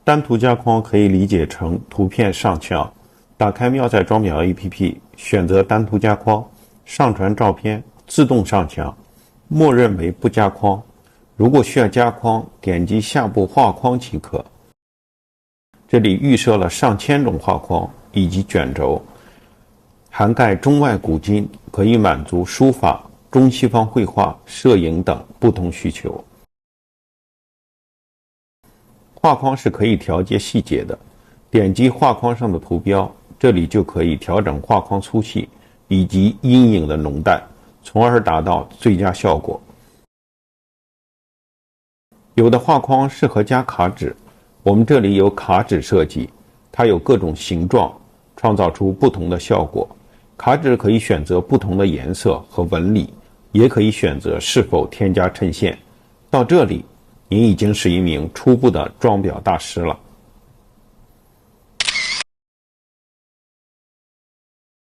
单图加框可以理解成图片上墙，打开妙赛装裱 APP， 选择单图加框，上传照片，自动上墙，默认为不加框。如果需要加框，点击下部画框即可。这里预设了上千种画框以及卷轴，涵盖中外古今，可以满足书法、中西方绘画、摄影等不同需求。画框是可以调节细节的，点击画框上的图标，这里就可以调整画框粗细以及阴影的浓淡，从而达到最佳效果。有的画框适合加卡纸，我们这里有卡纸设计，它有各种形状，创造出不同的效果。卡纸可以选择不同的颜色和纹理，也可以选择是否添加衬线。到这里，您已经是一名初步的装裱大师了。